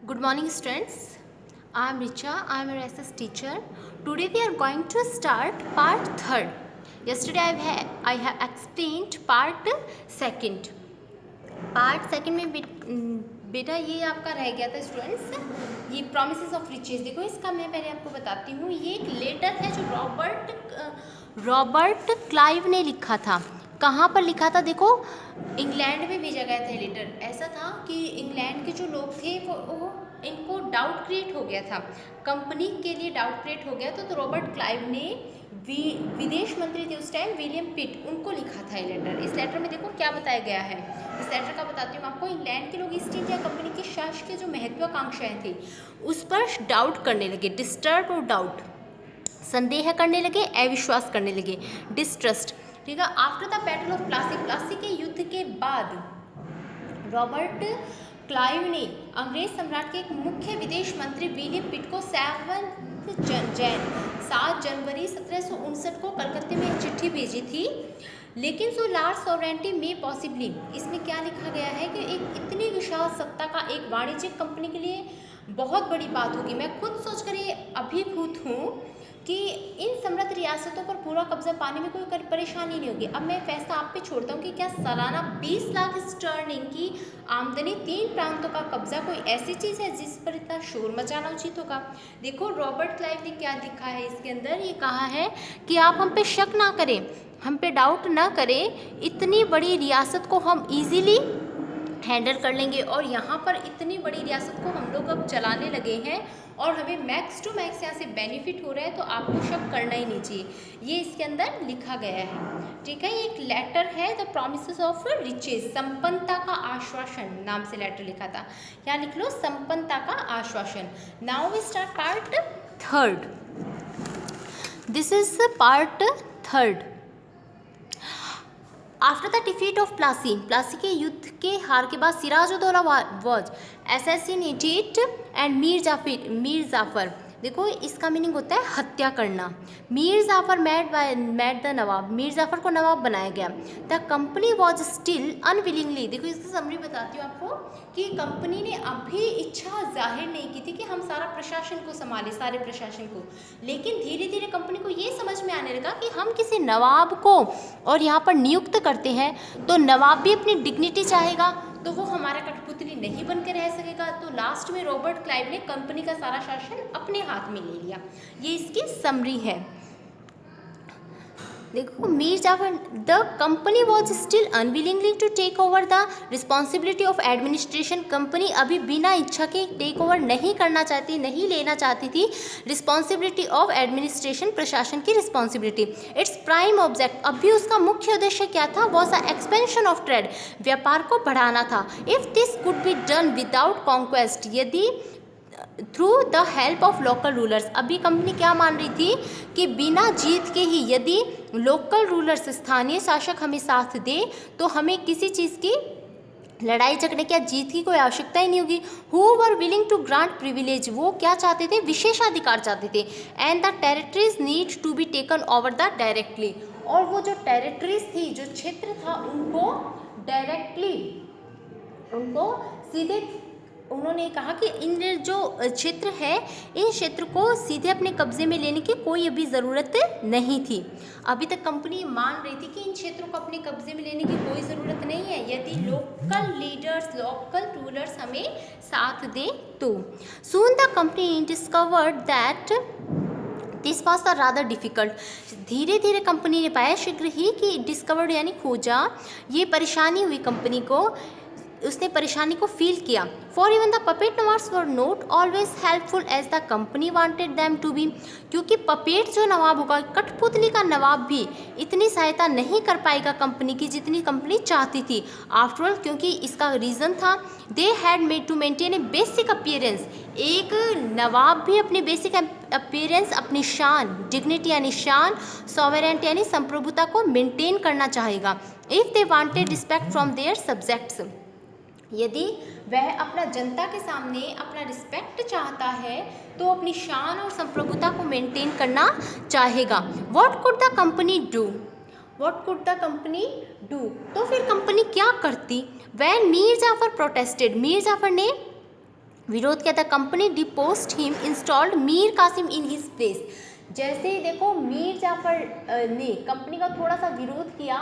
Good morning, students. I am Richa. I am your SS teacher. Today we are going to start part third. Yesterday I have explained part second. Part second में बेटा ये आपका रह गया था students, ये promises of riches. देखो इसका मैं पहले आपको बताती हूँ। ये एक लेटर है जो रॉबर्ट क्लाइव ने लिखा था। कहाँ पर लिखा था? देखो इंग्लैंड में भेजा गया था लेटर। ऐसा था कि इंग्लैंड के जो लोग थे वो इनको डाउट क्रिएट हो गया था, कंपनी के लिए डाउट क्रिएट हो गया था। तो रॉबर्ट क्लाइव ने विदेश मंत्री थे उस टाइम, विलियम पिट, उनको लिखा था ये लेटर। इस लेटर में देखो क्या बताया गया है। इस लेटर का बताती हूँ आपको। इंग्लैंड के लोग ईस्ट इंडिया कंपनी की शासकीय जो महत्वाकांक्षाएं थी उस पर डाउट करने लगे। डिस्टर्ब और डाउट, संदेह करने लगे, अविश्वास करने लगे, डिस्ट्रस्ट। ठीक है। After the battle of Plassey के युद्ध के बाद रॉबर्ट क्लाइव ने अंग्रेज सम्राट के एक मुख्य विदेश मंत्री विलियम पिट को 7 जनवरी 1759 को कलकत्ते में एक चिट्ठी भेजी थी। लेकिन सो लार्ज सॉवरेंटी में पॉसिबली, इसमें क्या लिखा गया है कि एक इतनी विशाल सत्ता का एक वाणिज्यिक कंपनी के लिए बहुत बड़ी बात होगी। मैं खुद सोचकर ये अभिभूत हूँ कि इन समृद्ध रियासतों पर पूरा कब्जा पाने में कोई परेशानी नहीं होगी। अब मैं फैसला आप पे छोड़ता हूँ कि क्या सालाना 20 लाख स्टर्लिंग की आमदनी 3 प्रांतों का कब्जा कोई ऐसी चीज़ है जिस पर इतना शोर मचाना उचित होगा। देखो रॉबर्ट क्लाइव ने क्या लिखा है इसके अंदर। ये कहा है कि आप हम पे शक ना करें, हम पे डाउट ना करें, इतनी बड़ी रियासत को हम इजीली हैंडल कर लेंगे। और यहाँ पर इतनी बड़ी रियासत को हम लोग अब चलाने लगे हैं और हमें मैक्स टू मैक्स यहाँ से बेनिफिट हो रहा है, तो आपको शक करना ही नहीं चाहिए। ये इसके अंदर लिखा गया है। ठीक है। ये एक लेटर है, द प्रॉमिसेस ऑफ रिचेज, संपन्नता का आश्वासन नाम से लेटर लिखा था। यहाँ लिख लो संपन्नता का आश्वासन। Now we start part third. This is part third. After the defeat of Plassey के युद्ध के हार के बाद Sirajuddaula was assassinated and Mir Jafar, देखो इसका मीनिंग होता है हत्या करना। मीर जाफर मेड द नवाब, मीर जाफर को नवाब बनाया गया। The company was still unwillingly, देखो इसकी समरी बताती हूँ आपको कि कंपनी ने अभी इच्छा जाहिर नहीं की थी कि हम सारा प्रशासन को संभालें, सारे प्रशासन को। लेकिन धीरे धीरे कंपनी को ये समझ में आने लगा कि हम किसी नवाब को और यहाँ पर नियुक्त करते हैं तो नवाब भी अपनी डिग्निटी चाहेगा, तो वो हमारा कठपुतली नहीं बनकर रह सकेगा। तो लास्ट में रॉबर्ट क्लाइव ने कंपनी का सारा शासन अपने हाथ में ले लिया। ये इसकी समरी है। देखो Mir Jafar, the company was still unwillingly to take over the responsibility of administration, company अभी बिना इच्छा के टेक ओवर नहीं करना चाहती, नहीं लेना चाहती थी रिस्पॉन्सिबिलिटी ऑफ एडमिनिस्ट्रेशन, प्रशासन की रिस्पॉन्सिबिलिटी। इट्स प्राइम ऑब्जेक्ट, अभी उसका मुख्य उद्देश्य क्या था? Was the expansion of trade, व्यापार को बढ़ाना था। If this could be done without conquest, यदि through the help of local rulers, अभी कंपनी क्या मान रही थी कि बिना जीत के ही यदि लोकल रूलर्स, स्थानीय शासक हमें साथ दे तो हमें किसी चीज़ की लड़ाई झगड़े की, जीत की कोई आवश्यकता ही नहीं होगी। Who were willing to grant privilege, वो क्या चाहते थे? विशेषाधिकार चाहते थे। And the territories need to be taken over the directly, और वो जो टेरिटरीज थी, जो क्षेत्र था, उनको डायरेक्टली, उनको सीधे, उन्होंने कहा कि इन जो क्षेत्र है, इन क्षेत्र को सीधे अपने कब्जे में लेने की कोई अभी ज़रूरत नहीं थी। अभी तक कंपनी मान रही थी कि इन क्षेत्रों को अपने कब्जे में लेने की कोई ज़रूरत नहीं है यदि लोकल लीडर्स, लोकल रूलर्स हमें साथ दें तो। Soon the company discovered that this was the rather difficult, धीरे धीरे कंपनी ने पाया शीघ्र ही कि डिस्कवर्ड यानी खोजा, ये परेशानी हुई कंपनी को, उसने परेशानी को फील किया। For even the puppet nawabs were not always helpful as the company wanted them to be, क्योंकि पपेट जो नवाब होगा, कठपुतली का नवाब भी इतनी सहायता नहीं कर पाएगा कंपनी की जितनी कंपनी चाहती थी। आफ्टर ऑल, क्योंकि इसका रीज़न था they had made to maintain a basic appearance, एक नवाब भी अपने बेसिक अपीयरेंस, अपनी शान, डिग्निटी यानी शान, सॉवरेंटी यानी संप्रभुता को मेंटेन करना चाहेगा। If they wanted respect from their subjects, यदि वह अपना जनता के सामने अपना रिस्पेक्ट चाहता है तो अपनी शान और संप्रभुता को मेंटेन करना चाहेगा। What could the company do, what could the company do, तो फिर कंपनी क्या करती? वैन मीर जाफर प्रोटेस्टेड, मीर जाफर ने विरोध किया था। Company deposed him, installed Mir Qasim in his place. जैसे ही देखो मीर जाफर ने कंपनी का थोड़ा सा विरोध किया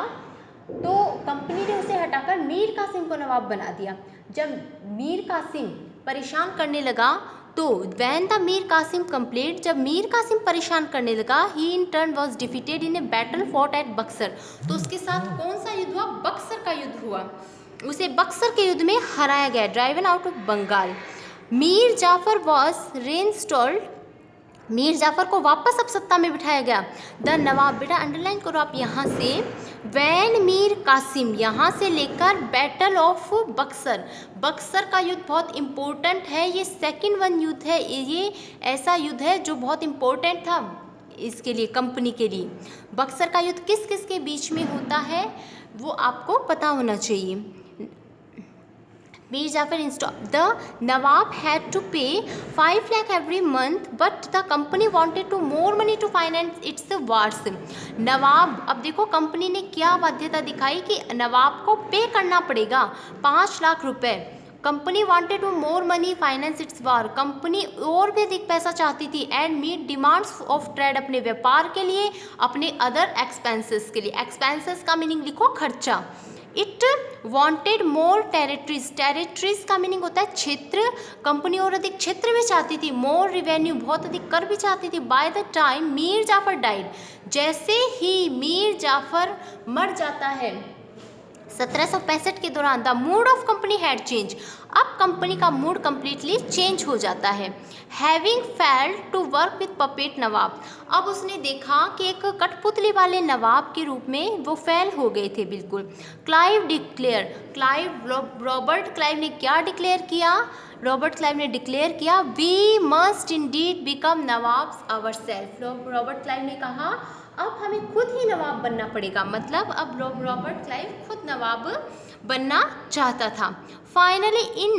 तो कंपनी ने उसे हटाकर मीर कासिम को नवाब बना दिया। जब मीर कासिम परेशान करने लगा तो when the Mir Qasim complained, जब मीर कासिम परेशान करने लगा, he in turn was defeated in a battle fought at Buxar. तो उसके साथ कौन सा युद्ध हुआ? बक्सर का युद्ध हुआ। उसे बक्सर के युद्ध में हराया गया, driven out of Bengal. Mir Jafar was reinstalled, Mir Jafar को वापस अब सत्ता में बिठाया गया। द नवाब, बेटा अंडरलाइन करो आप यहाँ से, वैन मीर कासिम यहाँ से लेकर बैटल ऑफ बक्सर। बक्सर का युद्ध बहुत इम्पोर्टेंट है, ये सेकंड वन युद्ध है, ये ऐसा युद्ध है जो बहुत इम्पोर्टेंट था इसके लिए, कंपनी के लिए। बक्सर का युद्ध किस किस के बीच में होता है वो आपको पता होना चाहिए। Mir Jafar install, the nawab had to pay 5 lakh every month but the company wanted to more money to finance its wars. नवाब, अब देखो कंपनी ने क्या बाध्यता दिखाई कि नवाब को पे करना पड़ेगा 5 लाख रुपए। Company wanted to more money finance its war, company और भी अधिक पैसा चाहती थी। And meet demands of trade, अपने व्यापार के लिए, अपने अदर एक्सपेंसेस के लिए। एक्सपेंसेस का मीनिंग लिखो खर्चा। It wanted more territories, territories का मीनिंग होता है क्षेत्र। कंपनी और अधिक क्षेत्र भी चाहती थी। मोर रिवेन्यू, बहुत अधिक कर भी चाहती थी। By the time Mir Jafar died, जैसे ही मीर जाफर मर जाता है 1765 के दौरान, the mood of company had change, अब कंपनी का मूड कम्प्लीटली चेंज हो जाता है। Having failed to work with puppet nawab, अब उसने देखा कि एक कठपुतली वाले नवाब के रूप में वो फेल हो गए थे बिल्कुल। क्लाइव डिक्लेयर, रॉबर्ट क्लाइव ने क्या डिक्लेयर किया? रॉबर्ट क्लाइव ने डिक्लेयर किया, we must indeed become nawabs our self. Robert Clive ने कहा अब हमें खुद ही नवाब बनना पड़ेगा, मतलब अब रॉबर्ट क्लाइव खुद नवाब बनना चाहता था। Finally in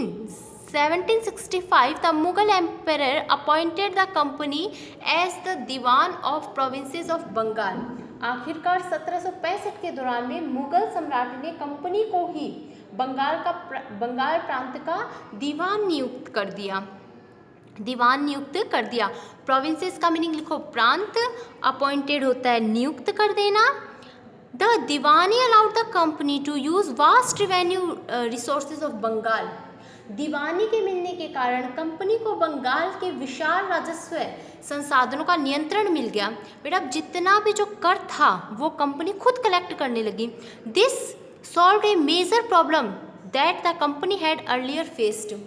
1765 the Mughal emperor appointed the company as the diwan of provinces of Bengal. आखिरकार 1765 के दौरान में मुगल सम्राट ने कंपनी को ही बंगाल प्रांत का दीवान नियुक्त कर दिया, दीवान नियुक्त कर दिया। प्रोविंसेस का मीनिंग लिखो प्रांत, अपॉइंटेड होता है नियुक्त कर देना। The diwani allowed the company to use vast revenue resources of Bengal. दीवानी के मिलने के कारण कंपनी को बंगाल के विशाल राजस्व संसाधनों का नियंत्रण मिल गया। बेटा अब जितना भी जो कर था वो कंपनी खुद कलेक्ट करने लगी। This solve a major problem that the company had earlier faced.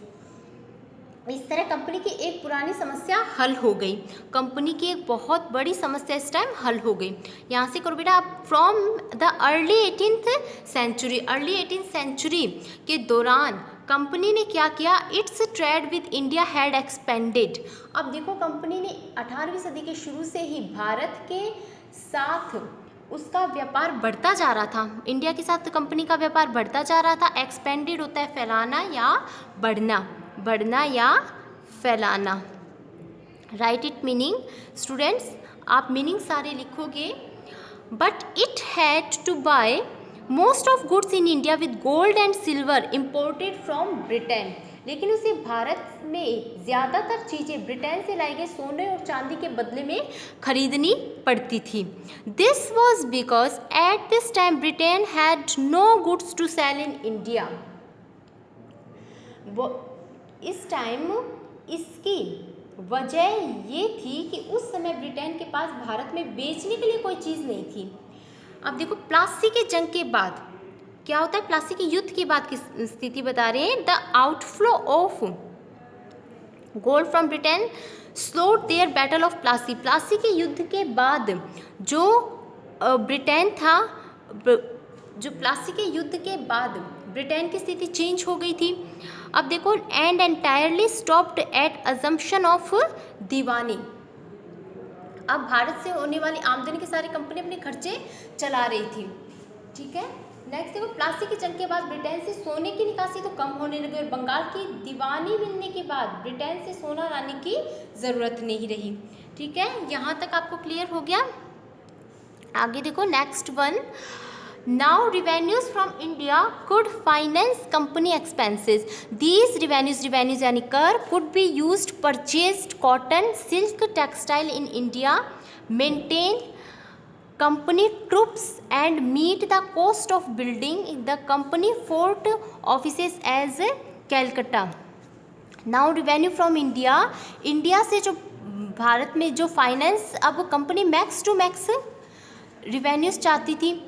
इस तरह कंपनी की एक पुरानी समस्या हल हो गई, कंपनी की एक बहुत बड़ी समस्या इस टाइम हल हो गई। यहाँ से करो बेटा आप, from the early 18th century, early 18th century के दौरान कंपनी ने क्या किया? Its trade with India had expanded. अब देखो कंपनी ने 18वीं सदी के शुरू से ही भारत के साथ उसका व्यापार बढ़ता जा रहा था, इंडिया के साथ कंपनी का व्यापार बढ़ता जा रहा था। एक्सपेंडेड होता है फैलाना या बढ़ना, बढ़ना या फैलाना। राइट इट मीनिंग स्टूडेंट्स, आप मीनिंग सारे लिखोगे। But it had to buy most of goods in India with gold and silver imported from Britain, लेकिन उसे भारत में ज़्यादातर चीज़ें ब्रिटेन से लाई गई सोने और चांदी के बदले में खरीदनी पड़ती थी। This was because at this time Britain had no goods to sell in India. वो इस टाइम इसकी वजह ये थी कि उस समय ब्रिटेन के पास भारत में बेचने के लिए कोई चीज़ नहीं थी। अब देखो प्लासी के जंग के बाद क्या होता है, प्लासी के युद्ध के बाद की स्थिति बता रहे हैं। The outflow of gold from Britain slowed their battle of Plassey. Plassey के युद्ध के बाद जो ब्रिटेन था, जो प्लासी के युद्ध के बाद ब्रिटेन की स्थिति चेंज हो गई थी। अब देखो and entirely stopped at assumption of diwani. अब भारत से होने वाली आमदनी के सारी कंपनी अपने खर्चे चला रही थी। ठीक है, नेक्स्ट देखो प्लासी की जंग के बाद ब्रिटेन से सोने की निकासी तो कम होने लगी और बंगाल की दीवानी मिलने के बाद ब्रिटेन से सोना लाने की ज़रूरत नहीं रही। ठीक है, यहाँ तक आपको क्लियर हो गया। आगे देखो next one, Now revenues from India could finance company expenses. These revenues यानी कर could be used purchased cotton, silk, textile in India, maintain company troops and meet the cost of building the company fort offices as Calcutta. Now revenue from India से जो भारत में जो finance अब company max to max revenues चाहती थी।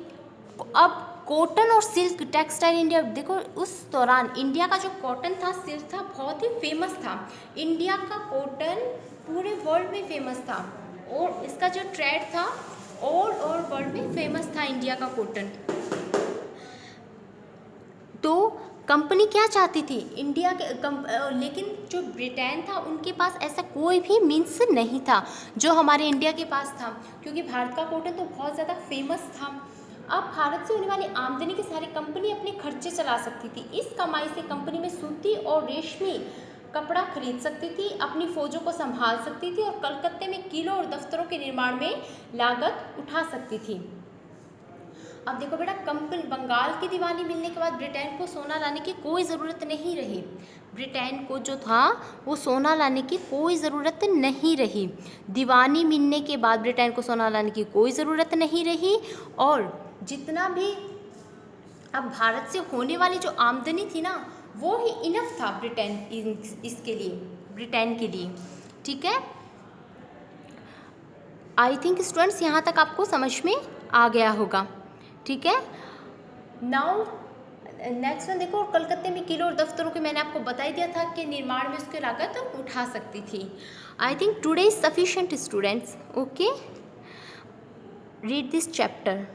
अब cotton और silk textile India, देखो उस दौरान इंडिया का जो कॉटन था, सिल्क था, बहुत ही फेमस था। इंडिया का कॉटन पूरे वर्ल्ड में फेमस था और इसका जो ट्रेड था ऑल ओवर वर्ल्ड में फेमस था इंडिया का कॉटन। तो कंपनी क्या चाहती थी इंडिया के लेकिन जो ब्रिटेन था उनके पास ऐसा कोई भी मीन्स नहीं था जो हमारे इंडिया के पास था, क्योंकि भारत का कॉटन तो बहुत ज़्यादा फेमस था। अब भारत से होने वाली आमदनी के सारे कंपनी अपने खर्चे चला सकती थी। इस कमाई से कंपनी में सूती और रेशमी कपड़ा खरीद सकती थी, अपनी फौजों को संभाल सकती थी और कलकत्ते में किलों और दफ्तरों के निर्माण में लागत उठा सकती थी। अब देखो बेटा, कंपनी बंगाल की दीवानी मिलने के बाद ब्रिटेन को सोना लाने की कोई ज़रूरत नहीं रही। ब्रिटेन को जो था वो सोना लाने की कोई ज़रूरत नहीं रही। दीवानी मिलने के बाद ब्रिटेन को सोना लाने की कोई ज़रूरत नहीं रही और जितना भी अब भारत से होने वाली जो आमदनी थी ना वो ही इनफ था ब्रिटेन इसके लिए, ब्रिटेन के लिए। ठीक है, आई थिंक स्टूडेंट्स यहाँ तक आपको समझ में आ गया होगा। ठीक है, नाउ नेक्स्ट वन देखो, कलकत्ते में किलो और दफ्तरों के मैंने आपको बता ही दिया था कि निर्माण में उसकी लागत उठा सकती थी। I think today is sufficient students. Okay, read this chapter.